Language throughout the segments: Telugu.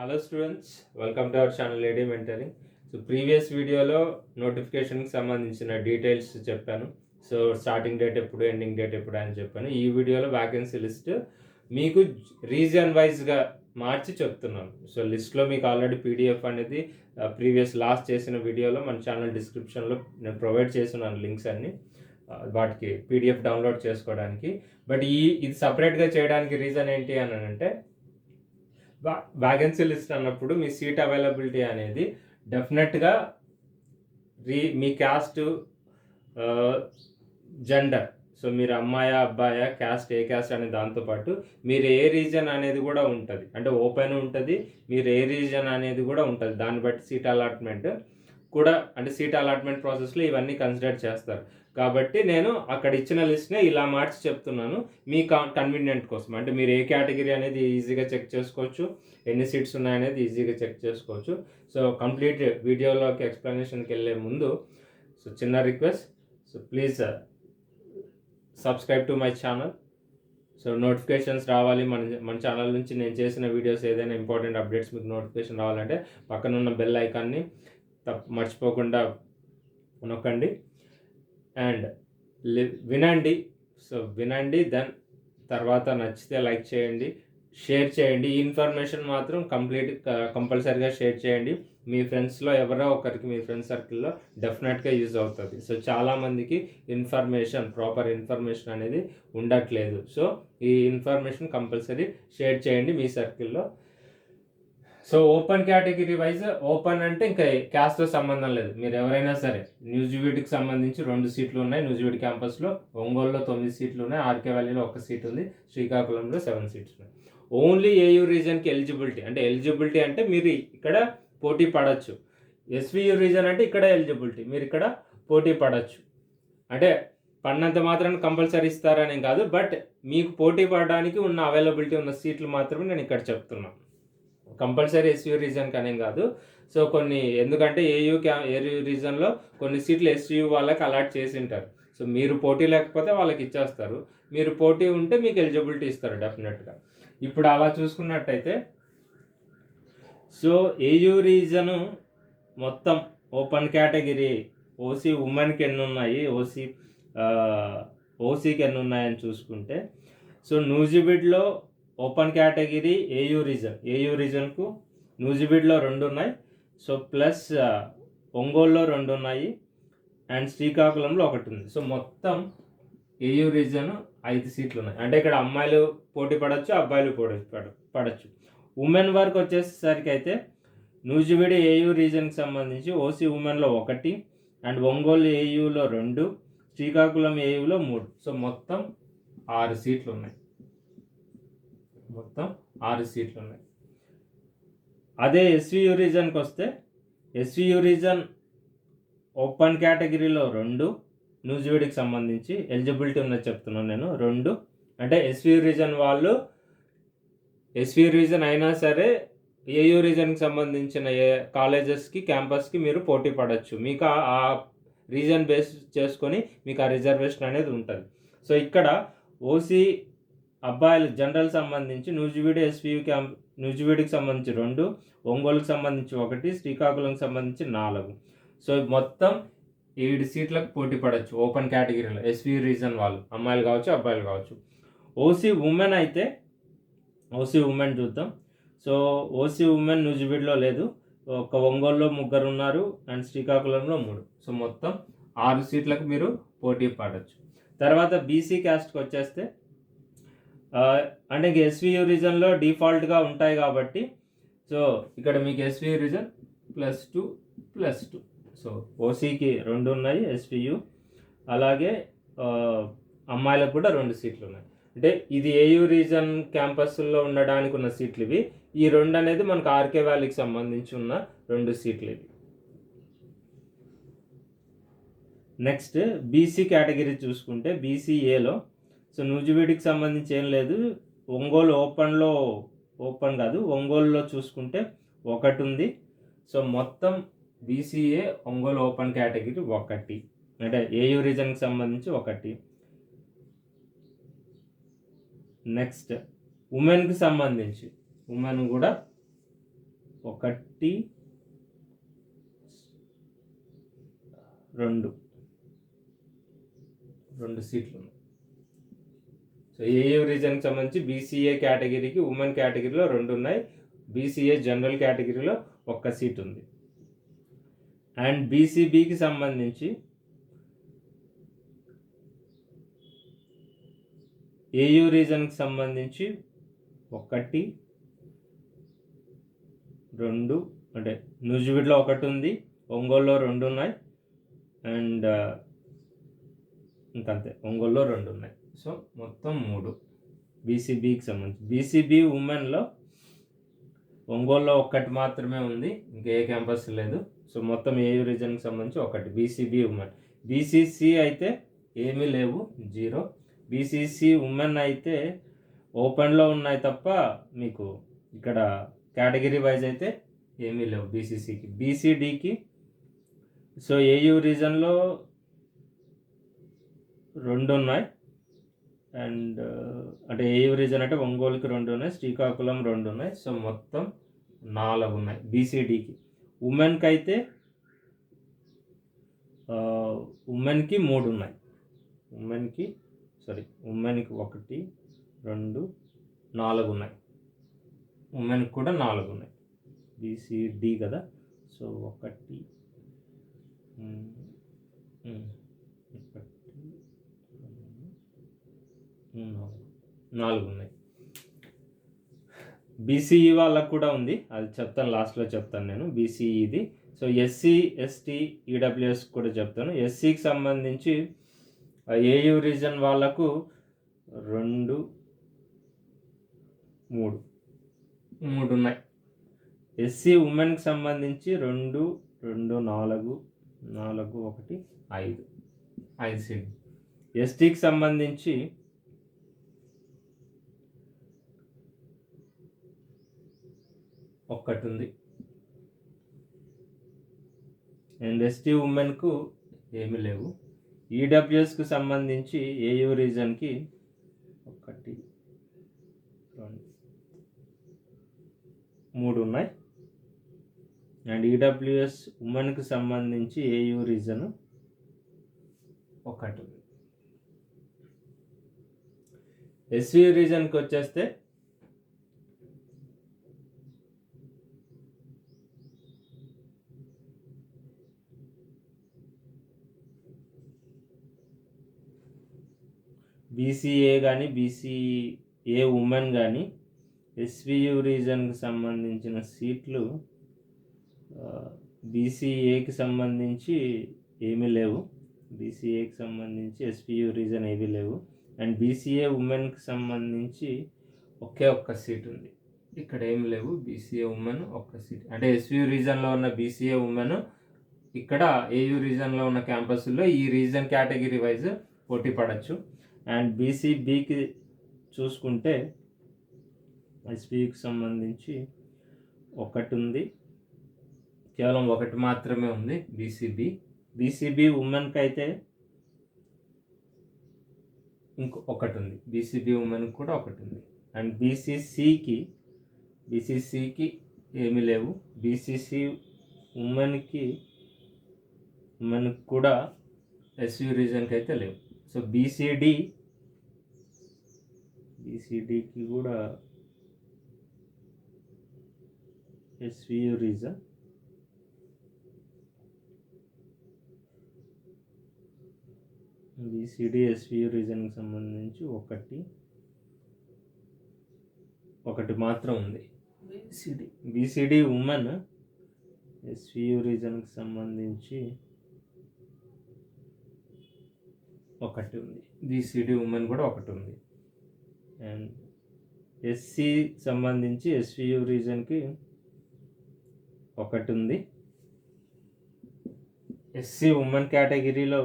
Hello students, welcome to our channel AD mentoring. So previous వీడియోలో నోటిఫికేషన్కి సంబంధించిన డీటెయిల్స్ చెప్పాను. సో స్టార్టింగ్ డేట్ ఎప్పుడు, ఎండింగ్ డేట్ ఎప్పుడు అని చెప్పాను. ఈ వీడియోలో వ్యాకెన్సీ లిస్ట్ మీకు రీజన్ వైజ్గా మార్చి చెప్తున్నాను. సో లిస్ట్లో మీకు ఆల్రెడీ పీడిఎఫ్ అనేది ప్రీవియస్ లాస్ట్ చేసిన వీడియోలో మన ఛానల్ డిస్క్రిప్షన్లో నేను ప్రొవైడ్ చేస్తున్నాను లింక్స్ అన్ని వాటికి పీడిఎఫ్ డౌన్లోడ్ చేసుకోవడానికి. బట్ ఇది సపరేట్గా చేయడానికి రీజన్ ఏంటి అని అంటే వ్యాకెన్సీ లిస్ట్ అన్నప్పుడు మీ సీట్ అవైలబిలిటీ అనేది డెఫినెట్గా మీ క్యాస్ట్, జెండర్, సో మీరు అమ్మాయా అబ్బాయా, క్యాస్ట్ ఏ క్యాస్ట్ అనే దాంతోపాటు మీరు ఏ రీజన్ అనేది కూడా ఉంటుంది. అంటే ఓపెన్ ఉంటుంది, మీరు ఏ రీజన్ అనేది కూడా ఉంటుంది. దాన్ని బట్టి సీట్ అలాట్మెంట్ కూడా, అంటే సీట్ అలాట్మెంట్ ప్రాసెస్లో ఇవన్నీ కన్సిడర్ చేస్తారు. కాబట్టి నేను అక్కడ ఇచ్చిన లిస్ట్నే ఇలా మార్చి చెప్తున్నాను మీ కన్వీనియంట్ కోసం. అంటే మీరు ఏ కేటగిరీ అనేది ఈజీగా చెక్ చేసుకోవచ్చు, ఎన్ని సీట్స్ ఉన్నాయనేది ఈజీగా చెక్ చేసుకోవచ్చు. సో కంప్లీట్ వీడియోలోకి ఎక్స్ప్లెనేషన్కి వెళ్ళే ముందు సో చిన్న request, so please subscribe to my channel. So notifications రావాలి మన ఛానల్ నుంచి నేను చేసిన వీడియోస్, ఏదైనా ఇంపార్టెంట్ అప్డేట్స్ మీకు నోటిఫికేషన్ రావాలంటే పక్కన ఉన్న బెల్ ఐకాన్ని మర్చిపోకుండా నొక్కండి అండ్ వినండి. సో వినండి, దెన్ తర్వాత నచ్చితే లైక్ చేయండి, షేర్ చేయండి. ఈ ఇన్ఫర్మేషన్ మాత్రం కంపల్సరీగా షేర్ చేయండి. మీ ఫ్రెండ్స్లో ఎవరో ఒకరికి, మీ ఫ్రెండ్స్ సర్కిల్లో డెఫినెట్గా యూజ్ అవుతుంది. సో చాలామందికి ప్రాపర్ ఇన్ఫర్మేషన్ అనేది ఉండట్లేదు. సో ఈ ఇన్ఫర్మేషన్ కంపల్సరీ షేర్ చేయండి మీ సర్కిల్లో. So open category wise, open అంటే ఇంకా క్యాస్ట్తో సంబంధం లేదు. మీరు ఎవరైనా సరే, న్యూజివీడ్కి సంబంధించి 2 సీట్లు ఉన్నాయి. న్యూజివీడ్ క్యాంపస్లో ఒంగోలులో 9 సీట్లు ఉన్నాయి, ఆర్కే వ్యాలీలో 1 సీట్ ఉంది, శ్రీకాకుళంలో 7 సీట్స్ ఉన్నాయి. ఓన్లీ ఏయూ రీజన్కి ఎలిజిబిలిటీ అంటే మీరు ఇక్కడ పోటీ పడవచ్చు. ఎస్వియు రీజన్ అంటే ఇక్కడ ఎలిజిబిలిటీ, మీరు ఇక్కడ పోటీ పడవచ్చు. అంటే పడినంత మాత్రాన్ని కంపల్సరీ ఇస్తారని కాదు, బట్ మీకు పోటీ పడడానికి ఉన్న అవైలబిలిటీ ఉన్న సీట్లు మాత్రమే నేను ఇక్కడ చెప్తున్నాను. కంపల్సరీ ఎస్యూ రీజన్ కనేం కాదు. సో కొన్ని, ఎందుకంటే ఏయూ రీజన్లో కొన్ని సీట్లు ఎస్యూ వాళ్ళకి అలాట్ చేసి ఉంటారు. సో మీరు పోటీ లేకపోతే వాళ్ళకి ఇచ్చేస్తారు, మీరు పోటీ ఉంటే మీకు ఎలిజిబిలిటీ ఇస్తారు డెఫినెట్గా. ఇప్పుడు అలా చూసుకున్నట్టయితే, సో ఏయూ రీజను మొత్తం ఓపెన్ కేటగిరీ ఓసీ ఉమెన్కి ఎన్ని ఉన్నాయి, ఓసీకి ఎన్ని ఉన్నాయని చూసుకుంటే, సో నూజిబీడ్లో ఓపెన్ కేటగిరీ ఏయూ రీజన్కు నూజిబీడ్లో 2 ఉన్నాయి. సో ప్లస్ ఒంగోలులో 2 ఉన్నాయి అండ్ శ్రీకాకుళంలో 1 ఉంది. సో మొత్తం ఏయూ రీజన్ 5 సీట్లు ఉన్నాయి. అంటే ఇక్కడ అమ్మాయిలు పోటీ పడవచ్చు, అబ్బాయిలు పోటీ పడవచ్చు. ఉమెన్ వరకు వచ్చేసరికి అయితే నూజిబీడ్ ఏయూ రీజన్కి సంబంధించి ఓసీ ఉమెన్లో 1 అండ్ ఒంగోలు ఏయూలో 2, శ్రీకాకుళం ఏయూలో 3. సో మొత్తం 6 సీట్లు ఉన్నాయి. అదే ఎస్వియు రీజన్కి వస్తే, ఎస్వియు రీజన్ ఓపెన్ కేటగిరీలో 2, న్యూజివీడ్కి సంబంధించి ఎలిజిబిలిటీ ఉన్నది చెప్తున్నాను నేను 2. అంటే ఎస్వియు రీజన్ అయినా సరే ఏయూ రీజన్కి సంబంధించిన కాలేజెస్కి, క్యాంపస్కి మీరు పోటీ పడవచ్చు. మీకు ఆ రీజన్ బేస్ చేసుకొని మీకు ఆ రిజర్వేషన్ అనేది ఉంటుంది. సో ఇక్కడ ఓసీ అబ్బాయిలు జనరల్ సంబంధించి న్యూజివీడ్కి సంబంధించి 2, ఒంగోలుకి సంబంధించి 1, శ్రీకాకుళంకి సంబంధించి 4. సో మొత్తం 7 సీట్లకు పోటీ పడవచ్చు ఓపెన్ కేటగిరీలో. ఎస్వీ రీజన్ వాళ్ళు అమ్మాయిలు కావచ్చు, అబ్బాయిలు కావచ్చు. ఓసీ ఉమెన్ చూద్దాం. సో ఓసీ ఉమెన్ న్యూజివీడ్లో లేదు, ఒక ఒంగోలులో 3 ఉన్నారు అండ్ శ్రీకాకుళంలో 3. సో మొత్తం 6 సీట్లకు మీరు పోటీ పడవచ్చు. తర్వాత బీసీ క్యాస్ట్కి వచ్చేస్తే, అంటే ఇంక ఎస్వియు రీజన్లో డిఫాల్ట్గా ఉంటాయి కాబట్టి, సో ఇక్కడ మీకు ఎస్వియు రీజన్ +2. సో ఓసీకి 2 ఉన్నాయి ఎస్వియు, అలాగే అమ్మాయిలకు కూడా 2 సీట్లు ఉన్నాయి. అంటే ఇది ఏయూ రీజన్ క్యాంపస్లో ఉండడానికి ఉన్న సీట్లు ఇవి. ఈ 2 అనేది మనకు ఆర్కే వ్యాలీకి సంబంధించి ఉన్న 2 సీట్లు ఇవి. నెక్స్ట్ బీసీ కేటగిరీ చూసుకుంటే, బీసీఏలో సో నూజివీడ్కి సంబంధించి ఏం లేదు. ఒంగోలులో చూసుకుంటే 1 ఉంది. సో మొత్తం బీసీఏ ఒంగోలు ఓపెన్ కేటగిరీ 1, అంటే ఏయూ రీజన్కి సంబంధించి 1. నెక్స్ట్ ఉమెన్కి సంబంధించి, ఉమెన్ కూడా 1 2 సీట్లు ఉన్నాయి. సో ఏయూ రీజన్కి సంబంధించి బీసీఏ కేటగిరీకి ఉమెన్ కేటగిరీలో 2 ఉన్నాయి, బీసీఏ జనరల్ కేటగిరీలో 1 సీట్ ఉంది. అండ్ బీసీబీకి సంబంధించి ఏయూ రీజన్కి సంబంధించి 1 2 అంటే నూజివీడ్లో 1 ఉంది, ఒంగోలులో 2 ఉన్నాయి, అండ్ ఇంకంతే ఒంగోలులో 2 ఉన్నాయి. సో మొత్తం 3 బీసీబీకి సంబంధించి. బీసీబీ ఉమెన్లో ఒంగోలులో 1 మాత్రమే ఉంది, ఇంకే క్యాంపస్ లేదు. సో మొత్తం ఏయూ రీజన్కి సంబంధించి 1 బీసీబీ ఉమెన్. బీసీసీ అయితే ఏమీ లేవు, 0. బీసీసీ ఉమెన్ అయితే ఓపెన్లో ఉన్నాయి తప్ప మీకు ఇక్కడ కేటగిరీ వైజ్ అయితే ఏమీ లేవు బీసీసీకి. బీసీడీకి సో ఏయూ రీజన్లో 2 ఉన్నాయి, అండ్ అంటే ఏయూ రీజన్ అంటే ఒంగోలుకి 2 ఉన్నాయి, శ్రీకాకుళం 2 ఉన్నాయి. సో మొత్తం 4 ఉన్నాయి బీసీడీకి. ఉమెన్కి అయితే ఉమెన్కి 3 ఉన్నాయి. ఉమెన్కి 1 2 4 ఉన్నాయి, ఉమెన్కి కూడా 4 ఉన్నాయి. బీసీడీ కదా, సో 1 4 ఉన్నాయి. బీసీఈ వాళ్ళకు కూడా ఉంది, అది చెప్తాను, లాస్ట్లో చెప్తాను నేను బీసీఈది. సో ఎస్సీ ఎస్టీ ఈడబ్ల్యూఎస్ కూడా చెప్తాను. ఎస్సీకి సంబంధించి ఏయూ రీజన్ వాళ్ళకు 2 3 ఉన్నాయి. ఎస్సీ ఉమెన్కి సంబంధించి 2 2 4 4 1 5 సీట్. ఎస్టీకి సంబంధించి 1 ఉంది, అండ్ ఎస్టీ ఉమెన్కు ఏమీ లేవు. ఈడబ్ల్యూఎస్కి సంబంధించి ఏయూ రీజన్కి 1 2 3 ఉన్నాయి, అండ్ ఈడబ్ల్యూఎస్ ఉమెన్కి సంబంధించి ఏయూ రీజన్ 1 ఉంది. ఎస్వీ రీజన్కి వచ్చేస్తే బీసీఏ కానీ బీసీఏ ఉమెన్ కానీ ఎస్వియు రీజన్కి సంబంధించిన సీట్లు బీసీఏకి సంబంధించి ఏమీ లేవు, బీసీఏకి సంబంధించి ఎస్వియు రీజన్ ఏమీ లేవు. అండ్ బీసీఏ ఉమెన్కి సంబంధించి ఒకే 1 సీట్ ఉంది, ఇక్కడ ఏమి లేవు. బీసీఏ ఉమెన్ 1 సీట్, అంటే ఎస్వియు రీజన్లో ఉన్న బీసీఏ ఉమెన్ ఇక్కడ ఏయూ రీజన్లో ఉన్న క్యాంపస్లో ఈ రీజన్ కేటగిరీ వైజ్ పోటీ పడవచ్చు. అండ్ బీసీబీకి చూసుకుంటే ఎస్పీకి సంబంధించి 1 ఉంది, కేవలం 1 మాత్రమే ఉంది బీసీబీ. బీసీబీ ఉమెన్కి అయితే ఇంకో 1 ఉంది, బీసీబీ ఉమెన్కి కూడా 1 ఉంది. అండ్ బీసీసీకి ఏమీ లేవు. బీసీసీ ఉమెన్కి కూడా ఎస్యూ రీజన్కి అయితే లేవు. సో బీసీడీకి కూడా ఎస్వియు రీజన్, బీసీడీ ఎస్వియు రీజన్కి సంబంధించి 1 మాత్రం ఉంది బీసీడీ ఉమెన్ ఎస్వియు రీజన్కి సంబంధించి 1 ఉంది, బీసీడీ ఉమెన్ కూడా 1 ఉంది. అండ్ ఎస్సీ సంబంధించి ఎస్వియు రీజన్కి 1 ఉంది. ఎస్సీ ఉమెన్ కేటగిరీలో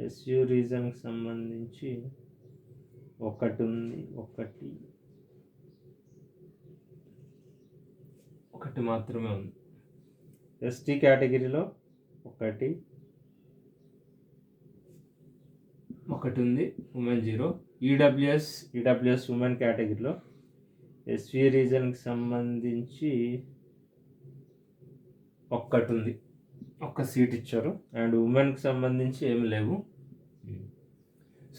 ఎస్యు రీజన్కి సంబంధించి 1 ఉంది, 1 మాత్రమే ఉంది. ఎస్టీ కేటగిరీలో 1 ఉంది, ఉమెన్ 0. ఈడబ్ల్యూఎస్ ఉమెన్ కేటగిరీలో ఎస్వి రీజన్కి సంబంధించి ఒక్కటి ఉంది, ఒక్క సీట్ ఇచ్చారు. అండ్ ఉమెన్కి సంబంధించి ఏమి లేవు.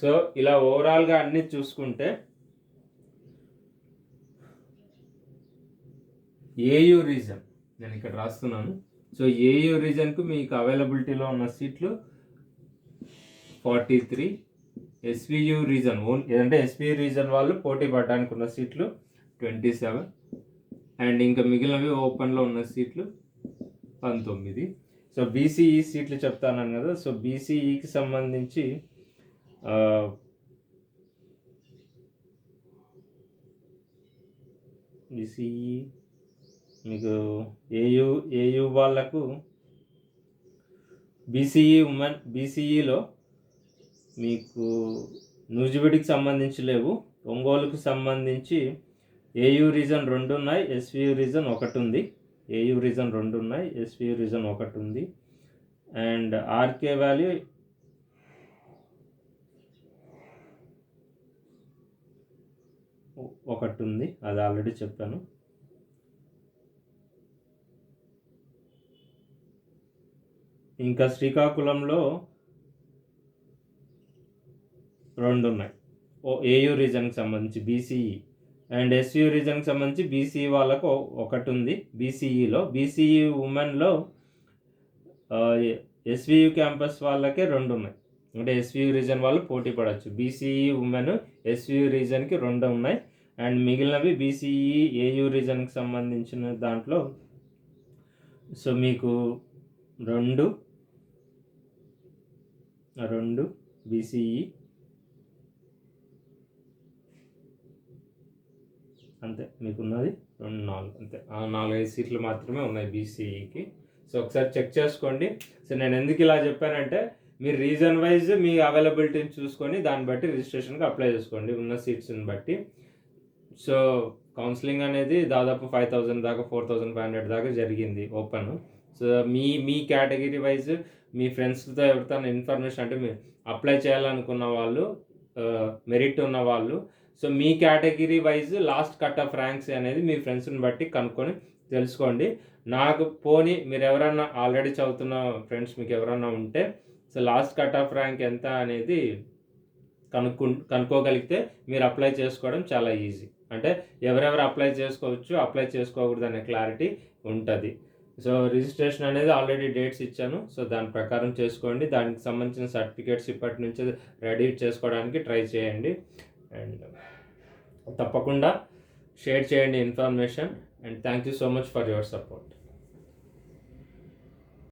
సో ఇలా ఓవరాల్గా అన్నీ చూసుకుంటే ఏయూ రీజన్ నేను ఇక్కడ రాస్తున్నాను. సో ఏయూ రీజన్కు మీకు అవైలబిలిటీలో ఉన్న సీట్లు 43, ఎస్వియు రీజన్ ఏదంటే ఎస్వియు రీజన్ వాళ్ళు పోటీ పడడానికి ఉన్న సీట్లు 27, అండ్ ఇంకా మిగిలినవి ఓపెన్లో ఉన్న సీట్లు 19. సో బీసీఈ సీట్లు చెప్తాను కదా. సో బీసీఈకి సంబంధించి బీసీఈ మీకు ఏయూ వాళ్ళకు బీసీఈ ఉమెన్ బీసీఈలో మీకు నూజివీడికి సంబంధించి లేవు. ఒంగోలుకు సంబంధించి ఏయూ రీజన్ 2 ఉన్నాయి, ఎస్వియు రీజన్ 1 ఉంది. ఏయూ రీజన్ 2 ఉన్నాయి, ఎస్వియు రీజన్ 1 ఉంది. అండ్ ఆర్కే వ్యాలీ ఒకటి ఉంది, అది ఆల్రెడీ చెప్పాను. ఇంకా శ్రీకాకుళంలో 2 ఉన్నాయి ఏయూ రీజన్కి సంబంధించి బీసీఈ, అండ్ ఎస్యూ రీజన్కి సంబంధించి బీసీఈ వాళ్ళకు 1 ఉంది. బీసీఈలో బీసీఈ ఉమెన్లో ఎస్వియు క్యాంపస్ వాళ్ళకే 2 ఉన్నాయి. అంటే ఎస్వియు రీజన్ వాళ్ళు పోటీ పడవచ్చు. బీసీఈ ఉమెన్ ఎస్వియు రీజన్కి 2 ఉన్నాయి. అండ్ మిగిలినవి బీసీఈ ఏయూ రీజన్కి సంబంధించిన దాంట్లో సో మీకు 2 బీసీఈ అంతే, మీకున్నది 4 అంతే. 4-5 సీట్లు మాత్రమే ఉన్నాయి బీసీఈకి. సో ఒకసారి చెక్ చేసుకోండి. సో నేను ఎందుకు ఇలా చెప్పానంటే మీరు రీజన్ వైజ్ మీ అవైలబిలిటీని చూసుకొని దాన్ని బట్టి రిజిస్ట్రేషన్కి అప్లై చేసుకోండి ఉన్న సీట్స్ని బట్టి. సో కౌన్సిలింగ్ అనేది దాదాపు 5,000 దాకా 4,500 దాకా జరిగింది ఓపెన్. సో మీ కేటగిరీ వైజ్ మీ ఫ్రెండ్స్తో ఎవరితో ఇన్ఫర్మేషన్ అంటే మీరు అప్లై చేయాలనుకున్న వాళ్ళు, మెరిట్ ఉన్న వాళ్ళు, సో మీ category wise last cut off ranks అనేది మీ ఫ్రెండ్స్ని బట్టి కనుక్కొని తెలుసుకోండి. నాకు పోనీ మీరు ఎవరన్నా ఆల్రెడీ చదువుతున్న ఫ్రెండ్స్ మీకు ఎవరన్నా ఉంటే so last cut off rank ఎంత అనేది కనుక్కోగలిగితే మీరు అప్లై చేసుకోవడం చాలా ఈజీ. అంటే ఎవరెవరు అప్లై చేసుకోవచ్చు, అప్లై చేసుకోకూడదు అనే క్లారిటీ ఉంటుంది. సో రిజిస్ట్రేషన్ అనేది ఆల్రెడీ డేట్స్ ఇచ్చాను. సో దాని ప్రకారం చేసుకోండి. దానికి సంబంధించిన సర్టిఫికేట్స్ ఇప్పటి నుంచే రెడీ చేసుకోవడానికి ట్రై చేయండి. అండ్ తప్పకుండా షేర్ చేయండి information. And thank you so much for your support.